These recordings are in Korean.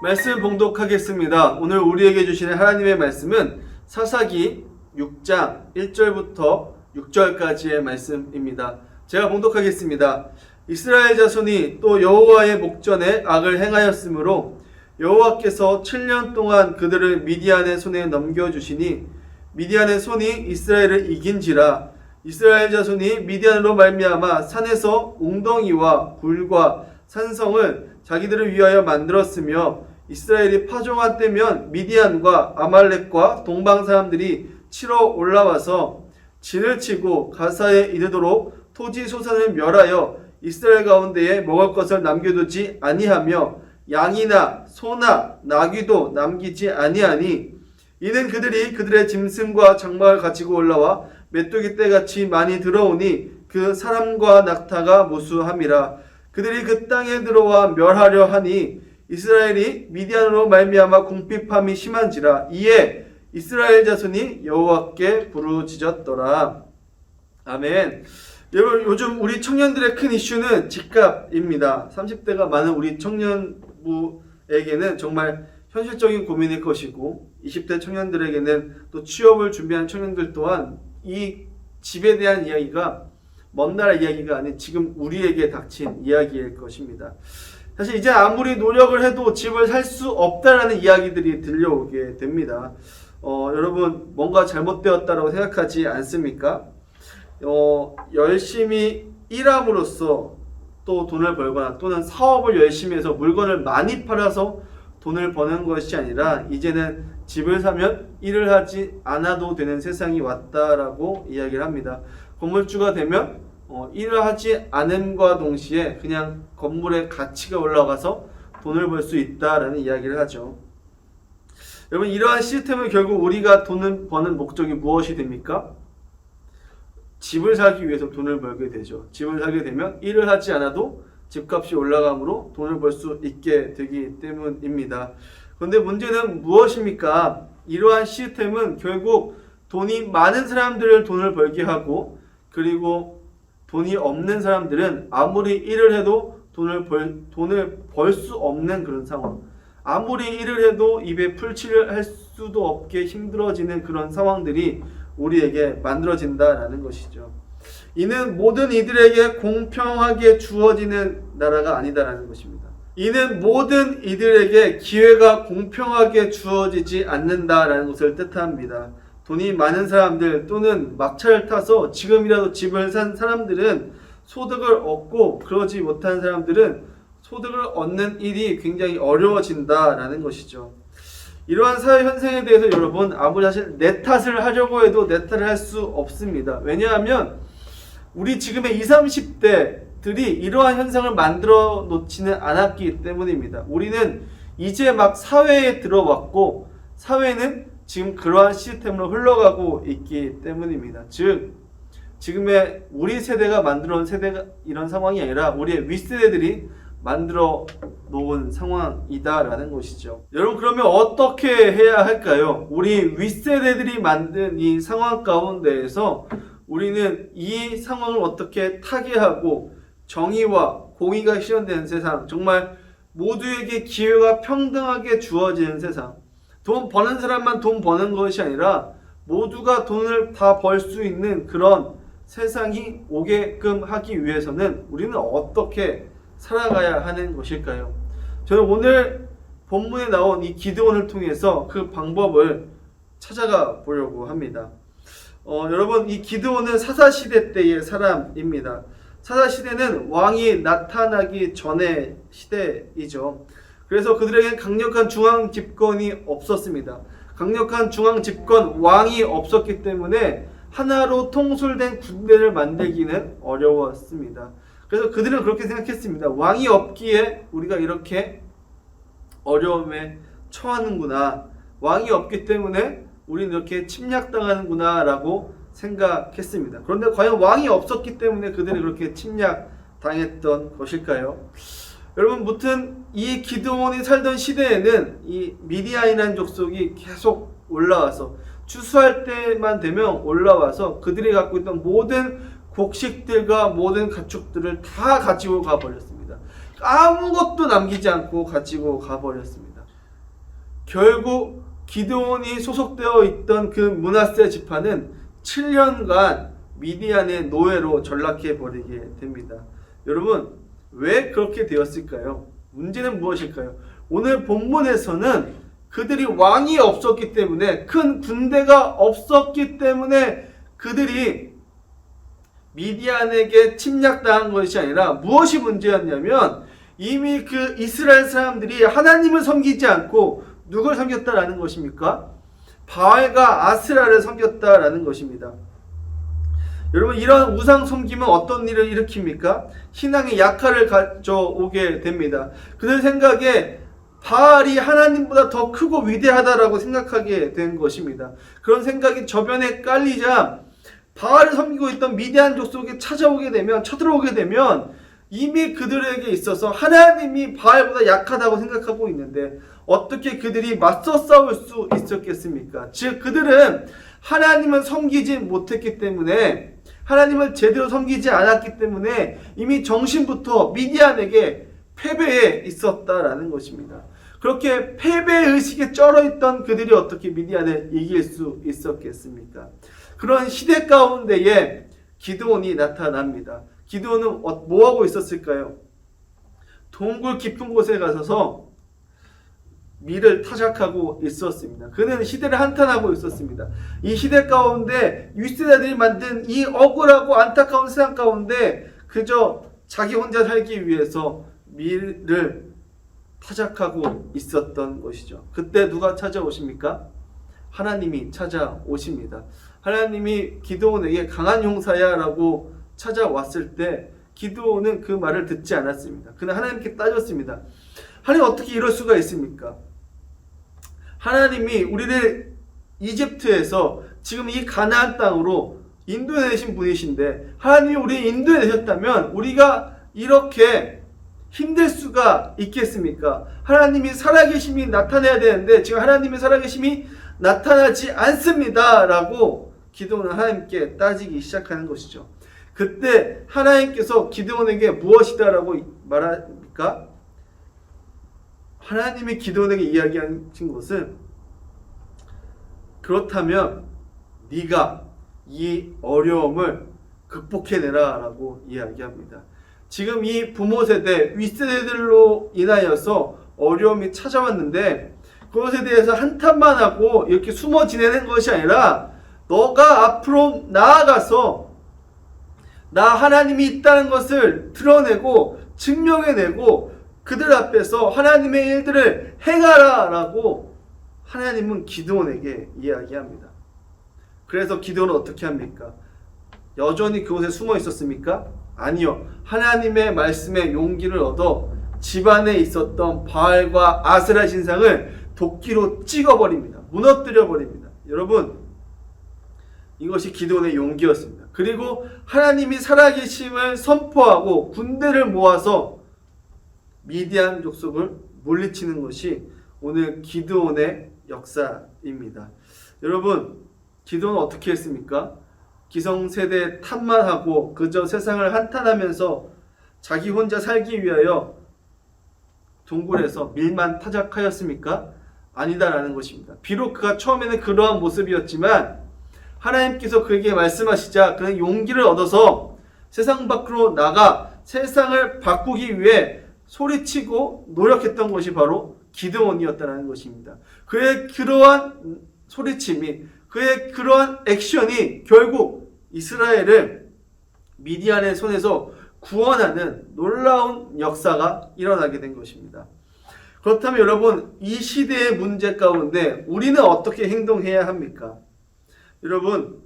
말씀 봉독하겠습니다. 오늘 우리에게 주시는 하나님의 말씀은 사사기 6장 1절부터 6절까지의 말씀입니다. 제가 봉독하겠습니다. 이스라엘 자손이 또 여호와의 목전에 악을 행하였으므로 여호와께서 7년 동안 그들을 미디안의 손에 넘겨주시니 미디안의 손이 이스라엘을 이긴지라. 이스라엘 자손이 미디안으로 말미암아 산에서 웅덩이와 굴과 산성을 자기들을 위하여 만들었으며 이스라엘이 파종한 때면 미디안과 아말렉과 동방 사람들이 치러 올라와서 진을 치고 가사에 이르도록 토지 소산을 멸하여 이스라엘 가운데에 먹을 것을 남겨두지 아니하며 양이나 소나 나귀도 남기지 아니하니 이는 그들이 그들의 짐승과 장막을 가지고 올라와 메뚜기 떼같이 많이 들어오니 그 사람과 낙타가 무수함이라. 그들이 그 땅에 들어와 멸하려 하니 이스라엘이 미디안으로 말미암아 궁핍함이 심한지라. 이에 이스라엘 자손이 여호와께 부르짖었더라. 아멘. 여러분, 요즘 우리 청년들의 큰 이슈는 집값입니다. 30대가 많은 우리 청년부에게는 정말 현실적인 고민일 것이고 20대 청년들에게는 또 취업을 준비한 청년들 또한 이 집에 대한 이야기가 먼 나라 이야기가 아닌 지금 우리에게 닥친 이야기일 것입니다. 사실 이제 아무리 노력을 해도 집을 살 수 없다라는 이야기들이 들려오게 됩니다. 여러분 뭔가 잘못되었다라고 생각하지 않습니까? 열심히 일함으로써 또 돈을 벌거나 또는 사업을 열심히 해서 물건을 많이 팔아서 돈을 버는 것이 아니라 이제는 집을 사면 일을 하지 않아도 되는 세상이 왔다라고 이야기를 합니다. 건물주가 되면 일을 하지 않음과 동시에 그냥 건물의 가치가 올라가서 돈을 벌 수 있다라는 이야기를 하죠. 여러분, 이러한 시스템은 결국 우리가 돈을 버는 목적이 무엇이 됩니까? 집을 사기 위해서 돈을 벌게 되죠. 집을 사게 되면 일을 하지 않아도 집값이 올라가므로 돈을 벌 수 있게 되기 때문입니다. 그런데 문제는 무엇입니까? 이러한 시스템은 결국 돈이 많은 사람들을 돈을 벌게 하고 그리고 돈이 없는 사람들은 아무리 일을 해도 돈을 벌 수 없는 그런 상황. 아무리 일을 해도 입에 풀칠을 할 수도 없게 힘들어지는 그런 상황들이 우리에게 만들어진다라는 것이죠. 이는 모든 이들에게 공평하게 주어지는 나라가 아니다라는 것입니다. 이는 모든 이들에게 기회가 공평하게 주어지지 않는다라는 것을 뜻합니다. 돈이 많은 사람들 또는 막차를 타서 지금이라도 집을 산 사람들은 소득을 얻고 그러지 못한 사람들은 소득을 얻는 일이 굉장히 어려워진다라는 것이죠. 이러한 사회 현상에 대해서 여러분 아무리 사실 내 탓을 하려고 해도 내 탓을 할 수 없습니다. 왜냐하면 우리 지금의 20, 30대들이 이러한 현상을 만들어 놓지는 않았기 때문입니다. 우리는 이제 막 사회에 들어왔고 사회는 지금 그러한 시스템으로 흘러가고 있기 때문입니다. 즉 지금의 우리 세대가 만들어 놓은 세대가 이런 상황이 아니라 우리의 윗세대들이 만들어 놓은 상황이다라는 것이죠. 여러분, 그러면 어떻게 해야 할까요? 우리 윗세대들이 만든 이 상황 가운데에서 우리는 이 상황을 어떻게 타개하고 정의와 공의가 실현되는 세상, 정말 모두에게 기회가 평등하게 주어지는 세상, 돈 버는 사람만 돈 버는 것이 아니라 모두가 돈을 다 벌 수 있는 그런 세상이 오게끔 하기 위해서는 우리는 어떻게 살아가야 하는 것일까요? 저는 오늘 본문에 나온 이 기드온을 통해서 그 방법을 찾아가 보려고 합니다. 여러분, 이 기드온은 사사시대 때의 사람입니다. 사사시대는 왕이 나타나기 전의 시대이죠. 그래서 그들에게 강력한 중앙 집권이 없었습니다. 강력한 중앙 집권, 왕이 없었기 때문에 하나로 통솔된 군대를 만들기는 어려웠습니다. 그래서 그들은 그렇게 생각했습니다. 왕이 없기에 우리가 이렇게 어려움에 처하는구나. 왕이 없기 때문에 우리는 이렇게 침략당하는구나 라고 생각했습니다. 그런데 과연 왕이 없었기 때문에 그들이 그렇게 침략당했던 것일까요? 여러분, 무튼 이 기드온이 살던 시대에는 이 미디안이라는 족속이 계속 올라와서 추수할 때만 되면 올라와서 그들이 갖고 있던 모든 곡식들과 모든 가축들을 다 가지고 가버렸습니다. 아무것도 남기지 않고 가지고 가버렸습니다. 결국 기드온이 소속되어 있던 그 므낫세 지파는 7년간 미디안의 노예로 전락해 버리게 됩니다. 여러분, 왜 그렇게 되었을까요? 문제는 무엇일까요? 오늘 본문에서는 그들이 왕이 없었기 때문에, 큰 군대가 없었기 때문에 그들이 미디안에게 침략당한 것이 아니라 무엇이 문제였냐면, 이미 그 이스라엘 사람들이 하나님을 섬기지 않고 누굴 섬겼다라는 것입니까? 바알과 아스라를 섬겼다라는 것입니다. 여러분, 이런 우상 섬김은 어떤 일을 일으킵니까? 신앙의 약화를 가져오게 됩니다. 그들 생각에 바알이 하나님보다 더 크고 위대하다라고 생각하게 된 것입니다. 그런 생각이 저변에 깔리자 바알을 섬기고 있던 미디안 족속에 쳐들어오게 되면 이미 그들에게 있어서 하나님이 바알보다 약하다고 생각하고 있는데 어떻게 그들이 맞서 싸울 수 있었겠습니까? 즉, 그들은 하나님을 섬기지 못했기 때문에, 하나님을 제대로 섬기지 않았기 때문에 이미 정신부터 미디안에게 패배해 있었다라는 것입니다. 그렇게 패배의식에 쩔어있던 그들이 어떻게 미디안을 이길 수 있었겠습니까? 그런 시대 가운데에 기드온이 나타납니다. 기드온은 뭐하고 있었을까요? 동굴 깊은 곳에 가서서 밀을 타작하고 있었습니다. 그는 시대를 한탄하고 있었습니다. 이 시대 가운데 윗세대들이 만든 이 억울하고 안타까운 세상 가운데 그저 자기 혼자 살기 위해서 밀을 타작하고 있었던 것이죠. 그때 누가 찾아오십니까? 하나님이 찾아오십니다. 하나님이 기드온에게 강한 용사야 라고 찾아왔을 때 기드온은 그 말을 듣지 않았습니다. 그는 하나님께 따졌습니다. 하나님, 어떻게 이럴 수가 있습니까? 하나님이 우리를 이집트에서 지금 이 가나안 땅으로 인도해내신 분이신데, 하나님이 우리를 인도해내셨다면 우리가 이렇게 힘들 수가 있겠습니까? 하나님이 살아계심이 나타나야 되는데 지금 하나님의 살아계심이 나타나지 않습니다 라고 기드온은 하나님께 따지기 시작하는 것이죠. 그때 하나님께서 기드온에게 무엇이다 라고 말합니까? 하나님이 기드온에게 이야기하신 것은, 그렇다면 네가 이 어려움을 극복해내라 라고 이야기합니다. 지금 이 부모 세대, 윗세대들로 인하여서 어려움이 찾아왔는데 그것에 대해서 한탄만 하고 이렇게 숨어 지내는 것이 아니라 너가 앞으로 나아가서 나 하나님이 있다는 것을 드러내고 증명해내고 그들 앞에서 하나님의 일들을 행하라 라고 하나님은 기드온에게 이야기합니다. 그래서 기드온은 어떻게 합니까? 여전히 그곳에 숨어 있었습니까? 아니요. 하나님의 말씀에 용기를 얻어 집안에 있었던 바알과 아스라 신상을 도끼로 찍어버립니다. 무너뜨려버립니다. 여러분, 이것이 기드온의 용기였습니다. 그리고 하나님이 살아계심을 선포하고 군대를 모아서 미디안 족속을 물리치는 것이 오늘 기드온의 역사입니다. 여러분, 기드온은 어떻게 했습니까? 기성세대 탓만 하고 그저 세상을 한탄하면서 자기 혼자 살기 위하여 동굴에서 밀만 타작하였습니까? 아니다라는 것입니다. 비록 그가 처음에는 그러한 모습이었지만 하나님께서 그에게 말씀하시자 그는 용기를 얻어서 세상 밖으로 나가 세상을 바꾸기 위해 소리치고 노력했던 것이 바로 기드온이었다는 것입니다. 그의 그러한 소리침이, 그의 그러한 액션이 결국 이스라엘을 미디안의 손에서 구원하는 놀라운 역사가 일어나게 된 것입니다. 그렇다면 여러분, 이 시대의 문제 가운데 우리는 어떻게 행동해야 합니까? 여러분,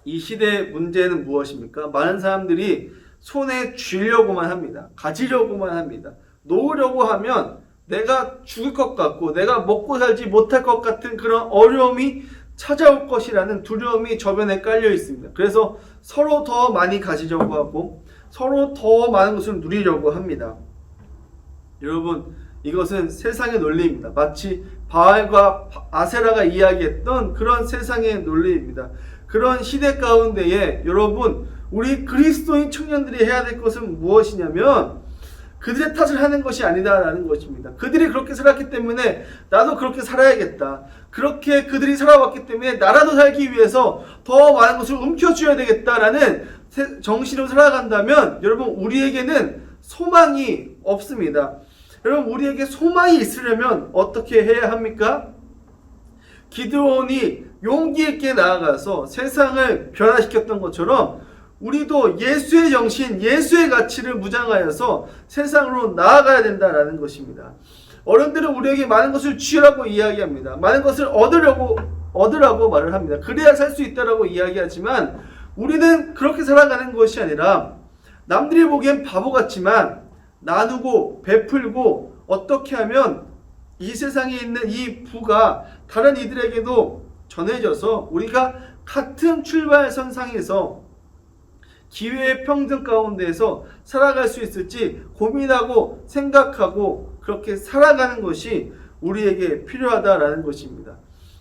이 시대의 문제는 무엇입니까? 많은 사람들이 손에 쥐려고만 합니다. 가지려고만 합니다. 놓으려고 하면 내가 죽을 것 같고 내가 먹고 살지 못할 것 같은 그런 어려움이 찾아올 것이라는 두려움이 저변에 깔려 있습니다. 그래서 서로 더 많이 가지려고 하고 서로 더 많은 것을 누리려고 합니다. 여러분, 이것은 세상의 논리입니다. 마치 바알과 아세라가 이야기했던 그런 세상의 논리입니다. 그런 시대 가운데에 여러분, 우리 그리스도인 청년들이 해야 될 것은 무엇이냐면 그들의 탓을 하는 것이 아니다라는 것입니다. 그들이 그렇게 살았기 때문에 나도 그렇게 살아야겠다. 그렇게 그들이 살아왔기 때문에 나라도 살기 위해서 더 많은 것을 움켜쥐어야 되겠다라는 정신으로 살아간다면 여러분 우리에게는 소망이 없습니다. 여러분 우리에게 소망이 있으려면 어떻게 해야 합니까? 기드온이 용기 있게 나아가서 세상을 변화시켰던 것처럼 우리도 예수의 정신, 예수의 가치를 무장하여서 세상으로 나아가야 된다라는 것입니다. 어른들은 우리에게 많은 것을 주라고 이야기합니다. 많은 것을 얻으라고 말을 합니다. 그래야 살 수 있다라고 이야기하지만 우리는 그렇게 살아가는 것이 아니라 남들이 보기엔 바보 같지만 나누고 베풀고 어떻게 하면 이 세상에 있는 이 부가 다른 이들에게도 전해져서 우리가 같은 출발선 상에서 기회의 평등 가운데에서 살아갈 수 있을지 고민하고 생각하고 그렇게 살아가는 것이 우리에게 필요하다라는 것입니다.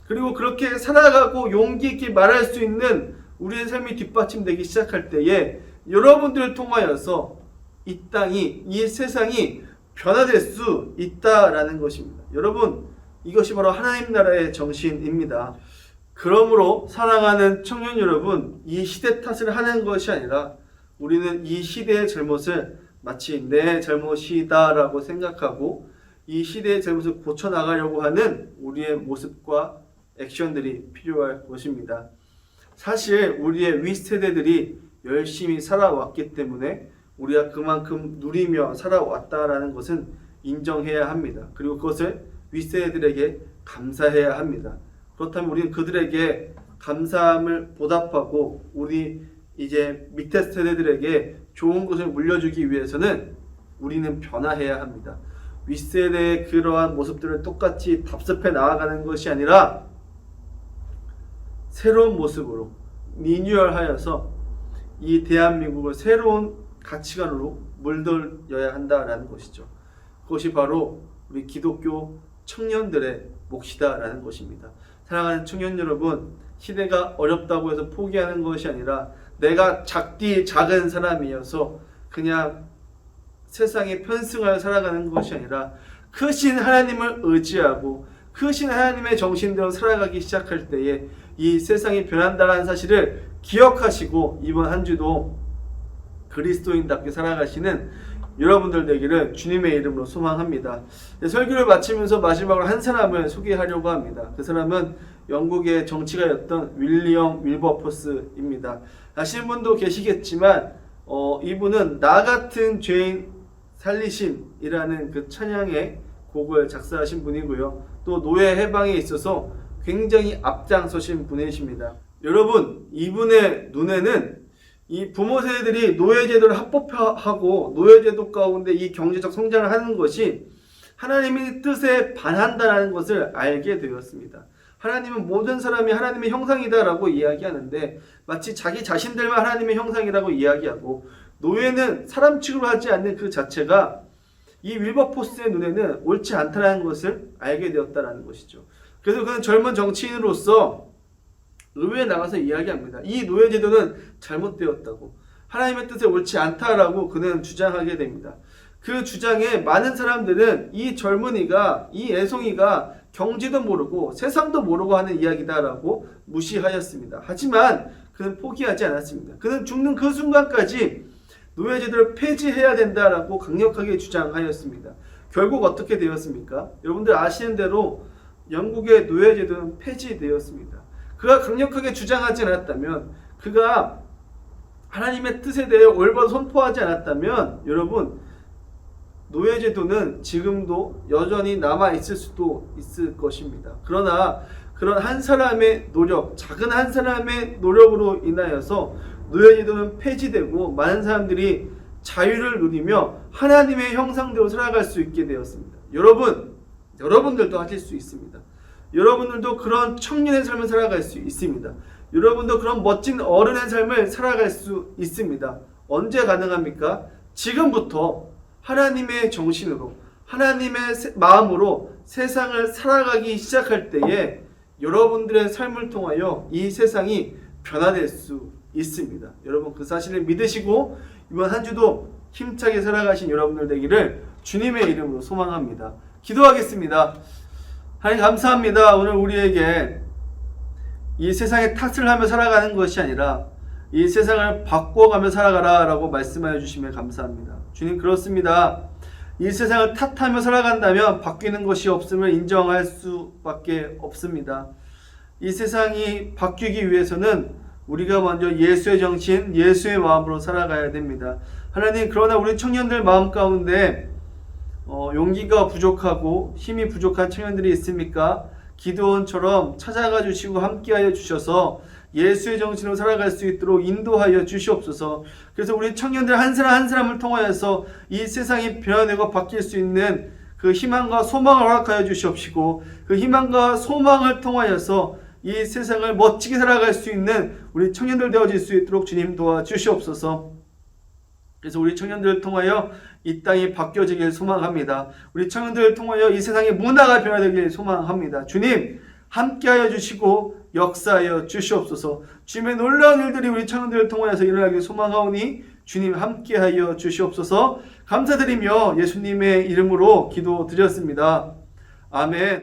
그리고 그렇게 살아가고 용기 있게 말할 수 있는 우리의 삶이 뒷받침되기 시작할 때에 여러분들을 통하여서 이 땅이, 이 세상이 변화될 수 있다라는 것입니다. 여러분, 이것이 바로 하나님 나라의 정신입니다. 그러므로 사랑하는 청년 여러분, 이 시대 탓을 하는 것이 아니라 우리는 이 시대의 잘못을 마치 내 잘못이다라고 생각하고 이 시대의 잘못을 고쳐나가려고 하는 우리의 모습과 액션들이 필요할 것입니다. 사실 우리의 윗세대들이 열심히 살아왔기 때문에 우리가 그만큼 누리며 살아왔다라는 것은 인정해야 합니다. 그리고 그것을 윗세대들에게 감사해야 합니다. 그렇다면 우리는 그들에게 감사함을 보답하고 우리 이제 밑에 세대들에게 좋은 것을 물려주기 위해서는 우리는 변화해야 합니다. 윗세대의 그러한 모습들을 똑같이 답습해 나아가는 것이 아니라 새로운 모습으로 리뉴얼하여서 이 대한민국을 새로운 가치관으로 물들여야 한다라는 것이죠. 그것이 바로 우리 기독교 청년들의 몫이다라는 것입니다. 사랑하는 청년 여러분, 시대가 어렵다고 해서 포기하는 것이 아니라 내가 작은 사람이어서 그냥 세상에 편승하여 살아가는 것이 아니라 크신 하나님을 의지하고 크신 하나님의 정신대로 살아가기 시작할 때에 이 세상이 변한다는 사실을 기억하시고 이번 한 주도 그리스도인답게 살아가시는 여러분들 되기를 주님의 이름으로 소망합니다. 설교를 마치면서 마지막으로 한 사람을 소개하려고 합니다. 그 사람은 영국의 정치가였던 윌리엄 윌버포스입니다. 아시는 분도 계시겠지만 이분은 나 같은 죄인 살리심이라는 그 찬양의 곡을 작사하신 분이고요. 또 노예 해방에 있어서 굉장히 앞장서신 분이십니다. 여러분, 이분의 눈에는 이 부모 세대들이 노예제도를 합법화하고 노예제도 가운데 이 경제적 성장을 하는 것이 하나님의 뜻에 반한다는 것을 알게 되었습니다. 하나님은 모든 사람이 하나님의 형상이다라고 이야기하는데 마치 자기 자신들만 하나님의 형상이라고 이야기하고 노예는 사람 취급을 하지 않는 그 자체가 이 윌버포스의 눈에는 옳지 않다는 것을 알게 되었다는 것이죠. 그래서 그는 젊은 정치인으로서 의회에 나가서 이야기합니다. 이 노예제도는 잘못되었다고, 하나님의 뜻에 옳지 않다라고 그는 주장하게 됩니다. 그 주장에 많은 사람들은 이 젊은이가, 이 애송이가 경제도 모르고 세상도 모르고 하는 이야기다라고 무시하였습니다. 하지만 그는 포기하지 않았습니다. 그는 죽는 그 순간까지 노예제도를 폐지해야 된다라고 강력하게 주장하였습니다. 결국 어떻게 되었습니까? 여러분들 아시는 대로 영국의 노예제도는 폐지되었습니다. 그가 강력하게 주장하지 않았다면, 그가 하나님의 뜻에 대해 올바로 선포하지 않았다면 여러분, 노예제도는 지금도 여전히 남아있을 수도 있을 것입니다. 그러나 그런 한 사람의 노력, 작은 한 사람의 노력으로 인하여서 노예제도는 폐지되고 많은 사람들이 자유를 누리며 하나님의 형상대로 살아갈 수 있게 되었습니다. 여러분들도 하실 수 있습니다. 여러분들도 그런 청년의 삶을 살아갈 수 있습니다. 여러분도 그런 멋진 어른의 삶을 살아갈 수 있습니다. 언제 가능합니까? 지금부터 하나님의 정신으로, 하나님의 마음으로 세상을 살아가기 시작할 때에 여러분들의 삶을 통하여 이 세상이 변화될 수 있습니다. 여러분, 그 사실을 믿으시고 이번 한 주도 힘차게 살아가신 여러분들 되기를 주님의 이름으로 소망합니다. 기도하겠습니다. 하나님 감사합니다. 오늘 우리에게 이 세상의 탓을 하며 살아가는 것이 아니라 이 세상을 바꿔가며 살아가라 라고 말씀하여 주시면 감사합니다. 주님 그렇습니다. 이 세상을 탓하며 살아간다면 바뀌는 것이 없음을 인정할 수밖에 없습니다. 이 세상이 바뀌기 위해서는 우리가 먼저 예수의 정신, 예수의 마음으로 살아가야 됩니다. 하나님 그러나 우리 청년들 마음 가운데 용기가 부족하고 힘이 부족한 청년들이 있습니까? 기드온처럼 찾아가 주시고 함께하여 주셔서 예수의 정신으로 살아갈 수 있도록 인도하여 주시옵소서. 그래서 우리 청년들 한 사람 한 사람을 통하여서 이 세상이 변화되고 바뀔 수 있는 그 희망과 소망을 허락하여 주시옵시고 그 희망과 소망을 통하여서 이 세상을 멋지게 살아갈 수 있는 우리 청년들 되어질 수 있도록 주님 도와주시옵소서. 그래서 우리 청년들을 통하여 이 땅이 바뀌어지길 소망합니다. 우리 청년들을 통하여 이 세상의 문화가 변화되길 소망합니다. 주님 함께하여 주시고 역사하여 주시옵소서. 주님의 놀라운 일들이 우리 청년들을 통하여서 일어나길 소망하오니 주님 함께하여 주시옵소서. 감사드리며 예수님의 이름으로 기도드렸습니다. 아멘.